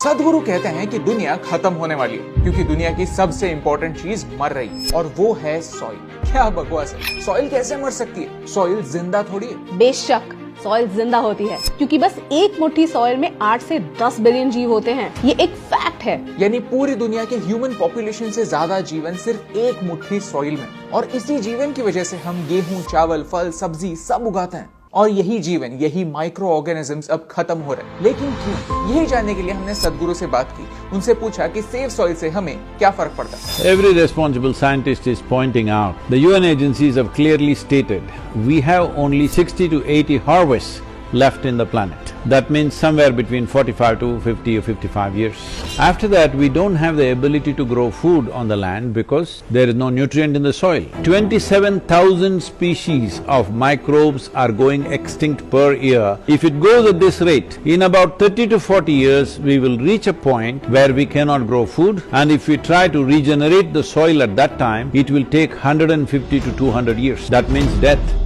सदगुरु कहते हैं कि दुनिया खत्म होने वाली है क्योंकि दुनिया की सबसे इंपॉर्टेंट चीज मर रही है और वो है सॉइल। क्या बकवास है, सॉइल कैसे मर सकती है? सॉइल जिंदा थोड़ी है। बेशक सॉइल जिंदा होती है क्योंकि बस एक मुट्ठी सॉइल में 8 से 10 बिलियन जीव होते हैं। ये एक फैक्ट है। यानी पूरी दुनिया के ह्यूमन पॉपुलेशन से ज्यादा जीवन सिर्फ एक मुट्ठी सॉइल में, और इसी जीवन की वजह से हम गेहूं, चावल, फल, सब्जी सब उगाते हैं। और यही जीवन, यही माइक्रो ऑर्गेनिजम्स अब खत्म हो रहे हैं। लेकिन क्यों? यही जानने के लिए हमने सदगुरु से बात की। उनसे पूछा कि सेव सॉइल से हमें क्या फर्क पड़ता है। Every responsible scientist is pointing out, the UN agencies have clearly stated, we have only 60 to 80 harvests left in the planet. That means somewhere between 45 to 50 or 55 years. After that, we don't have the ability to grow food on the land because there is no nutrient in the soil. 27,000 species of microbes are going extinct per year. If it goes at this rate, in about 30 to 40 years, we will reach a point where we cannot grow food, and if we try to regenerate the soil at that time, it will take 150 to 200 years. That means death.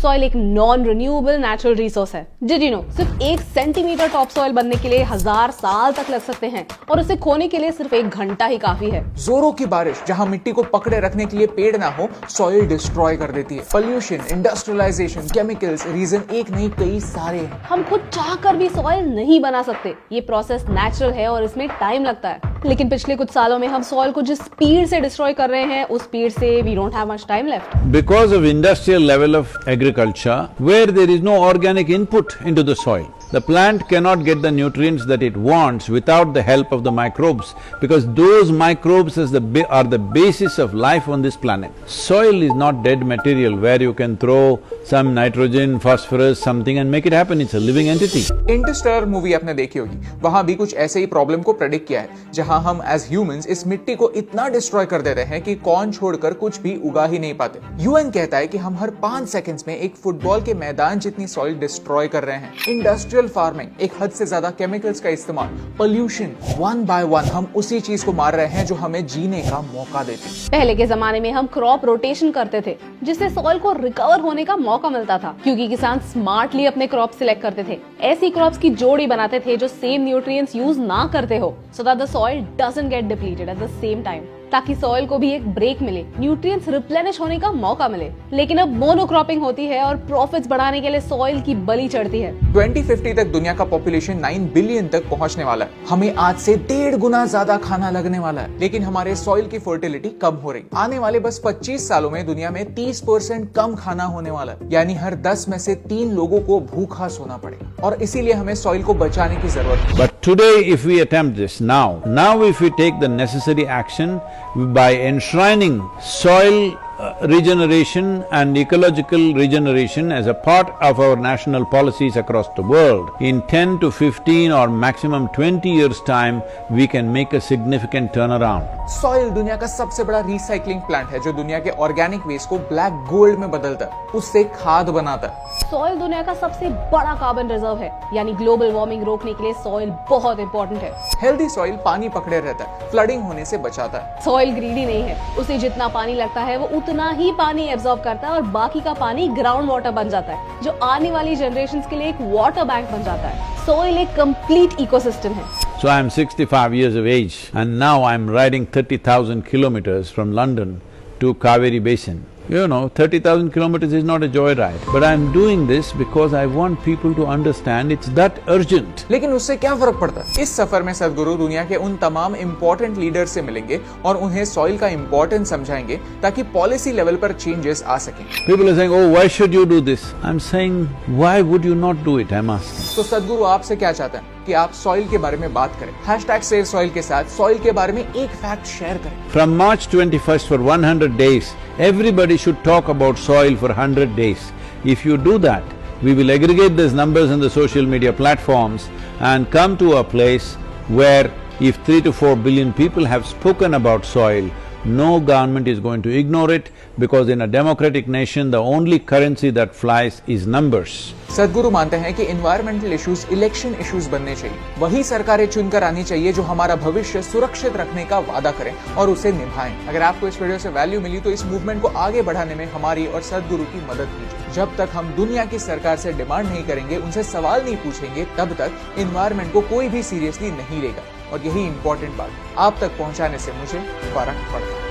Soil एक non renewable natural resource है। Did you know, सिर्फ 1 centimetre top soil बनने के लिए 1000 साल तक लग सकते हैं और उसे खोने के लिए सिर्फ 1 घंटा ही काफी है। जोरों की बारिश जहां मिट्टी को पकड़े रखने के लिए पेड़ ना हो, सॉइल डिस्ट्रॉय कर देती है। पोल्यूशन, इंडस्ट्रियलाइजेशन, केमिकल्स, रीजन एक नहीं कई सारे हैं। हम खुद चाहकर भी सॉइल नहीं बना सकते। ये प्रोसेस नेचुरल है और इसमें टाइम लगता है। लेकिन पिछले कुछ सालों में हम सॉइल को जिस स्पीड से डिस्ट्रॉय कर रहे हैं, उस स्पीड से we don't have much time left. Because of industrial level of agriculture, where there is no organic input into the soil, the plant cannot get the nutrients that it wants without the help of the microbes, because those microbes are the basis of life on this planet. Soil is not dead material where you can throw some nitrogen, phosphorus, something and make it happen. It's a living entity. Interstellar movie आपने देखी होगी, वहां भी कुछ ऐसे ही problem को predict किया है, जहां हम एज ह्यूमंस इस मिट्टी को इतना डिस्ट्रॉय कर देते हैं कि कॉर्न छोड़कर कुछ भी उगा ही नहीं पाते। यूएन कहता है कि हम हर 5 सेकंड्स में एक फुटबॉल के मैदान जितनी सॉइल डिस्ट्रॉय कर रहे हैं। इंडस्ट्रियल फार्मिंग, एक हद से ज्यादा केमिकल्स का इस्तेमाल, पोल्यूशन, वन बाय वन हम उसी चीज को मार रहे हैं जो हमें जीने का मौका देती है। पहले के जमाने में हम क्रॉप रोटेशन करते थे, जिससे सॉइल को रिकवर होने का मौका मिलता था, क्योंकि किसान स्मार्टली अपने क्रॉप सिलेक्ट करते थे। ऐसी क्रॉप्स की जोड़ी बनाते थे जो सेम न्यूट्रिएंट्स यूज ना करते हो, so that the soil doesn't get depleted at the same time, ताकि सॉइल को भी एक ब्रेक मिले, न्यूट्रिएंट्स रिप्लेनिश होने का मौका मिले। लेकिन अब मोनोक्रॉपिंग होती है और प्रॉफिट्स बढ़ाने के लिए सॉइल की बलि चढ़ती है। 2050 तक दुनिया का पॉपुलेशन 9 बिलियन तक पहुंचने वाला है। हमें आज से 1.5 गुना ज्यादा खाना लगने वाला है, लेकिन हमारे सॉइल की फर्टिलिटी कम हो रही। आने वाले बस 25 सालों में दुनिया में 30% कम खाना होने वाला है, यानी हर 10 में से 3 लोगों को भूखा सोना पड़ेगा, और इसीलिए हमें सॉइल को बचाने की जरूरत है। But today if we attempt this now if we take the necessary action by enshrining soil regeneration and ecological regeneration as a part of our national policies across the world, in 10 to 15 or maximum 20 years time, we can make a significant turnaround. Soil दुनिया का सबसे बड़ा recycling plant है जो दुनिया के organic waste को black gold में बदलता है, उससे खाद बनाता है। सॉइल दुनिया का सबसे बड़ा कार्बन रिजर्व है, यानी ग्लोबल वार्मिंग रोकने के लिए सॉइल बहुत इंपॉर्टेंट है। हेल्दी सॉइल पानी पकड़े रहता है, फ्लडिंग होने से बचाता है। सॉइल ग्रीडी नहीं है, उसे जितना पानी लगता है वो उतना ही पानी एब्जॉर्ब करता है और बाकी का पानी ग्राउंड वाटर बन जाता है, जो आने वाली जनरेशंस के लिए एक वाटर बैंक बन जाता है। सॉइल एक कंप्लीट इकोसिस्टम है। So I am 65 years of age and now I am riding 30,000 kilometers from London to Kaveri Basin. You know, 30,000 kilometers is not a joyride, but I am doing this because I want people to understand it's that urgent. लेकिन उससे क्या फर्क पड़ता है? इस सफर में सदगुरु दुनिया के उन तमाम इम्पोर्टेंट लीडर से मिलेंगे और उन्हें सॉइल का इम्पोर्टेंस समझाएंगे ताकि पॉलिसी लेवल पर चेंजेस आ सकें। People are saying, oh, why should you do this? I'm saying, why would you not do it? I'm asking. तो सदगुरु आपसे क्या चाहते हैं कि आप सॉइल के बारे में बात करें। #SaveSoil के साथ सॉइल के बारे में एक फैक्ट शेयर करें। From March 21st for 100 days, everybody should talk about soil for 100 days. If you do that, we will aggregate these numbers in the social media platforms and come to a place where if 3 to 4 billion people have spoken about soil, no government is going to ignore it, because in a democratic nation, the only currency that flies is numbers. सदगुरु मानते हैं कि environmental issues election issues बनने चाहिए। वही सरकारें चुनकर आनी चाहिए जो हमारा भविष्य सुरक्षित रखने का वादा करें और उसे निभाएं। अगर आपको इस वीडियो से वैल्यू मिली तो इस मूवमेंट को आगे बढ़ाने में हमारी और सदगुरु की मदद कीजिए। जब तक हम दुनिया की सरकार से डिमांड नहीं करेंगे, उनसे सवाल नहीं पूछेंगे, तब तक एनवायरनमेंट को कोई भी सीरियसली नहीं लेगा। और यही इंपॉर्टेंट बात आप तक पहुंचाने से मुझे फर्क पड़ता है।